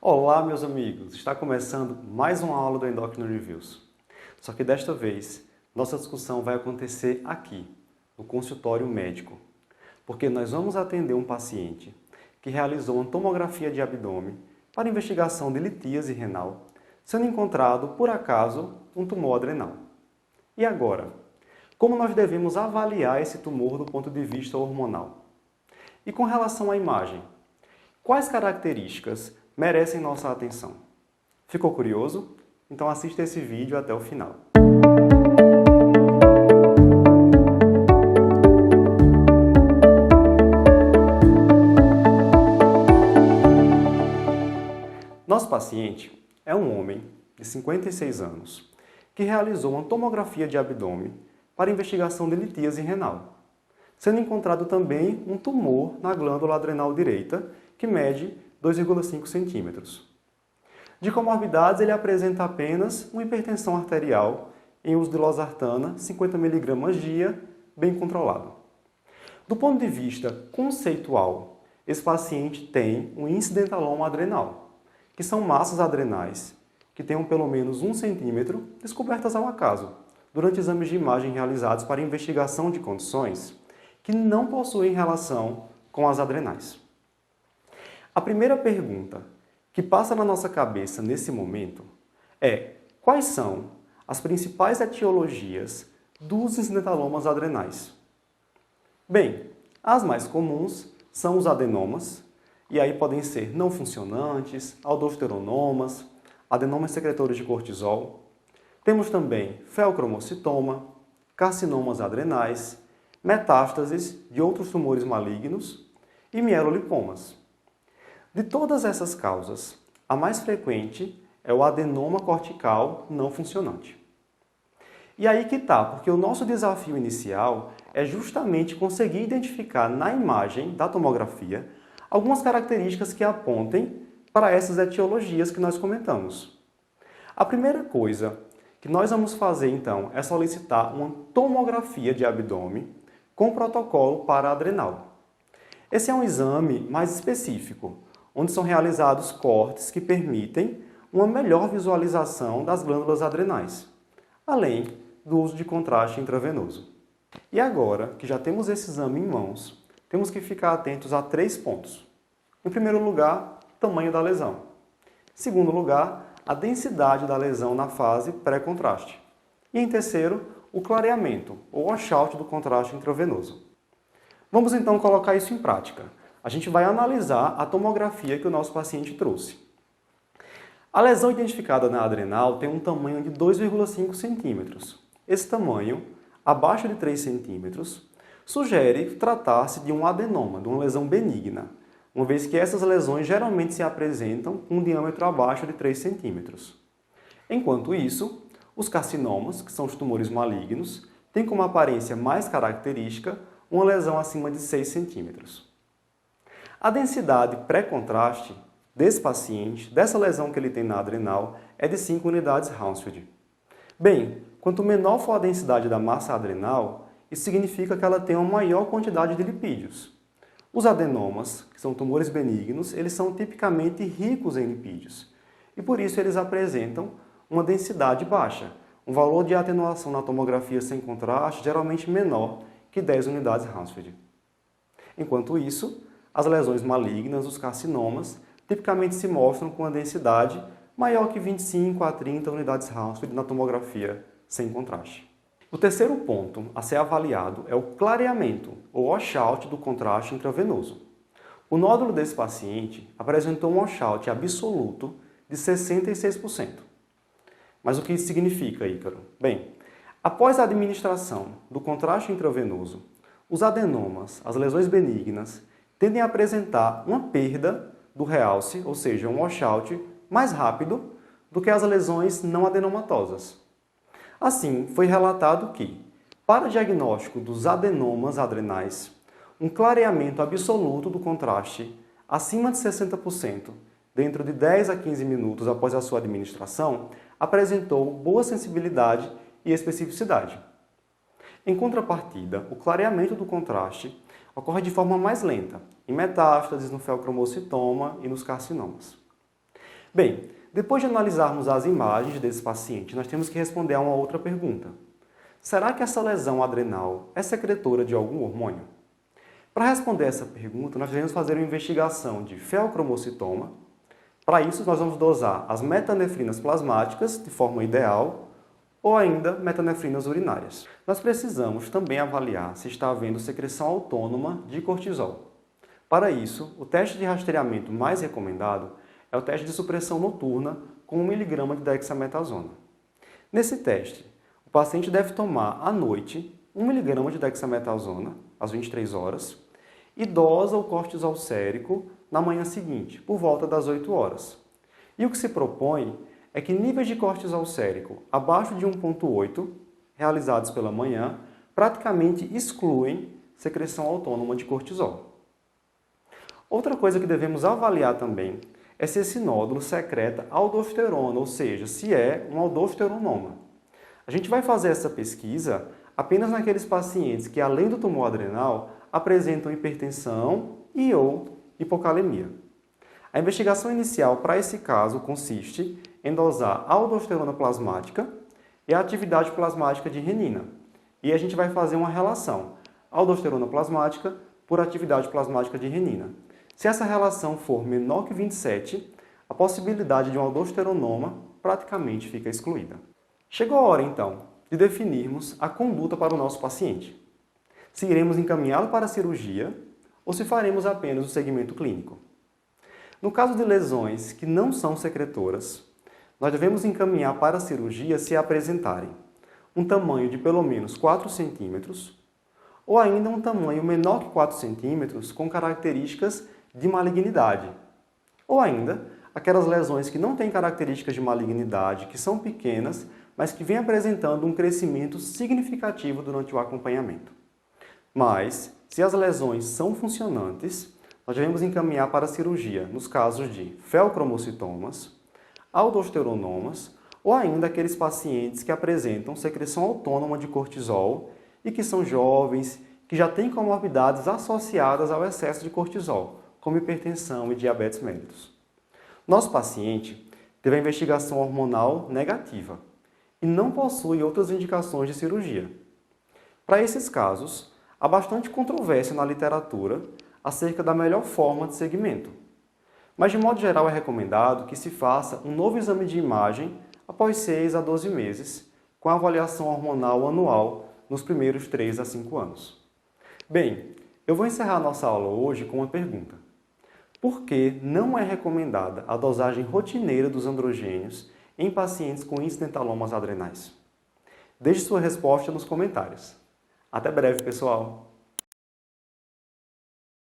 Olá, meus amigos! Está começando mais uma aula do Endocrino Reviews. Só que desta vez, nossa discussão vai acontecer aqui, no consultório médico, porque nós vamos atender um paciente que realizou uma tomografia de abdômen para investigação de litíase renal, sendo encontrado, por acaso, um tumor adrenal. E agora? Como nós devemos avaliar esse tumor do ponto de vista hormonal? E com relação à imagem, quais características merecem nossa atenção? Ficou curioso? Então assista esse vídeo até o final. Nosso paciente é um homem de 56 anos que realizou uma tomografia de abdômen para investigação de litíase renal, sendo encontrado também um tumor na glândula adrenal direita que mede 2,5 centímetros. De comorbidades, ele apresenta apenas uma hipertensão arterial em uso de losartana, 50 mg dia, bem controlado. Do ponto de vista conceitual, esse paciente tem um incidentaloma adrenal, que são massas adrenais que tenham pelo menos 1 centímetro descobertas ao acaso, durante exames de imagem realizados para investigação de condições que não possuem relação com as adrenais. A primeira pergunta que passa na nossa cabeça nesse momento é: quais são as principais etiologias dos incidentalomas adrenais? Bem, as mais comuns são os adenomas, e aí podem ser não funcionantes, aldosteronomas, adenomas secretores de cortisol. Temos também feocromocitoma, carcinomas adrenais, metástases de outros tumores malignos e mielolipomas. De todas essas causas, a mais frequente é o adenoma cortical não funcionante. E aí que tá, porque o nosso desafio inicial é justamente conseguir identificar na imagem da tomografia algumas características que apontem para essas etiologias que nós comentamos. A primeira coisa que nós vamos fazer então é solicitar uma tomografia de abdômen com protocolo para adrenal. Esse é um exame mais específico, onde são realizados cortes que permitem uma melhor visualização das glândulas adrenais, além do uso de contraste intravenoso. E agora que já temos esse exame em mãos, temos que ficar atentos a 3 pontos. Em primeiro lugar, tamanho da lesão. Em segundo lugar, a densidade da lesão na fase pré-contraste. E em terceiro, o clareamento, ou washout do contraste intravenoso. Vamos então colocar isso em prática. A gente vai analisar a tomografia que o nosso paciente trouxe. A lesão identificada na adrenal tem um tamanho de 2,5 centímetros. Esse tamanho, abaixo de 3 centímetros, sugere tratar-se de um adenoma, de uma lesão benigna, uma vez que essas lesões geralmente se apresentam com um diâmetro abaixo de 3 centímetros. Enquanto isso, os carcinomas, que são os tumores malignos, têm como aparência mais característica uma lesão acima de 6 centímetros. A densidade pré-contraste desse paciente, dessa lesão que ele tem na adrenal, é de 5 unidades Hounsfield. Bem, quanto menor for a densidade da massa adrenal, isso significa que ela tem uma maior quantidade de lipídios. Os adenomas, que são tumores benignos, eles são tipicamente ricos em lipídios, e por isso eles apresentam uma densidade baixa, um valor de atenuação na tomografia sem contraste geralmente menor que 10 unidades Hounsfield. Enquanto isso, as lesões malignas, os carcinomas, tipicamente se mostram com uma densidade maior que 25 a 30 unidades Hounsfield na tomografia sem contraste. O terceiro ponto a ser avaliado é o clareamento, ou washout do contraste intravenoso. O nódulo desse paciente apresentou um washout absoluto de 66%. Mas o que isso significa, Ícaro? Bem, após a administração do contraste intravenoso, os adenomas, as lesões benignas, tendem a apresentar uma perda do realce, ou seja, um washout mais rápido do que as lesões não adenomatosas. Assim, foi relatado que, para diagnóstico dos adenomas adrenais, um clareamento absoluto do contraste acima de 60%, dentro de 10 a 15 minutos após a sua administração, apresentou boa sensibilidade e especificidade. Em contrapartida, o clareamento do contraste ocorre de forma mais lenta, em metástases, no feocromocitoma e nos carcinomas. Bem, depois de analisarmos as imagens desse paciente, nós temos que responder a uma outra pergunta. Será que essa lesão adrenal é secretora de algum hormônio? Para responder essa pergunta, nós devemos fazer uma investigação de feocromocitoma. Para isso, nós vamos dosar as metanefrinas plasmáticas de forma ideal ou ainda metanefrinas urinárias. Nós precisamos também avaliar se está havendo secreção autônoma de cortisol. Para isso, o teste de rastreamento mais recomendado é o teste de supressão noturna com 1 mg de dexametasona. Nesse teste, o paciente deve tomar à noite 1 mg de dexametasona às 23 horas e dosa o cortisol sérico na manhã seguinte, por volta das 8 horas. E o que se propõe é que níveis de cortisol sérico abaixo de 1,8, realizados pela manhã, praticamente excluem secreção autônoma de cortisol. Outra coisa que devemos avaliar também é se esse nódulo secreta aldosterona, ou seja, se é um aldosteronoma. A gente vai fazer essa pesquisa apenas naqueles pacientes que, além do tumor adrenal, apresentam hipertensão e ou hipocalemia. A investigação inicial para esse caso consiste em dosar a aldosterona plasmática e a atividade plasmática de renina. E a gente vai fazer uma relação, aldosterona plasmática por atividade plasmática de renina. Se essa relação for menor que 27, a possibilidade de um aldosteronoma praticamente fica excluída. Chegou a hora, então, de definirmos a conduta para o nosso paciente. Se iremos encaminhá-lo para a cirurgia ou se faremos apenas o segmento clínico. No caso de lesões que não são secretoras, nós devemos encaminhar para a cirurgia se apresentarem um tamanho de pelo menos 4 centímetros ou ainda um tamanho menor que 4 centímetros com características de malignidade. Ou ainda, aquelas lesões que não têm características de malignidade, que são pequenas, mas que vêm apresentando um crescimento significativo durante o acompanhamento. Mas, se as lesões são funcionantes, nós devemos encaminhar para a cirurgia nos casos de feocromocitomas, aldosteronomas ou ainda aqueles pacientes que apresentam secreção autônoma de cortisol e que são jovens, que já têm comorbidades associadas ao excesso de cortisol, como hipertensão e diabetes mellitus. Nosso paciente teve a investigação hormonal negativa e não possui outras indicações de cirurgia. Para esses casos, há bastante controvérsia na literatura acerca da melhor forma de segmento. Mas, de modo geral, é recomendado que se faça um novo exame de imagem após 6 a 12 meses, com a avaliação hormonal anual nos primeiros 3 a 5 anos. Bem, eu vou encerrar nossa aula hoje com uma pergunta. Por que não é recomendada a dosagem rotineira dos androgênios em pacientes com incidentalomas adrenais? Deixe sua resposta nos comentários. Até breve, pessoal!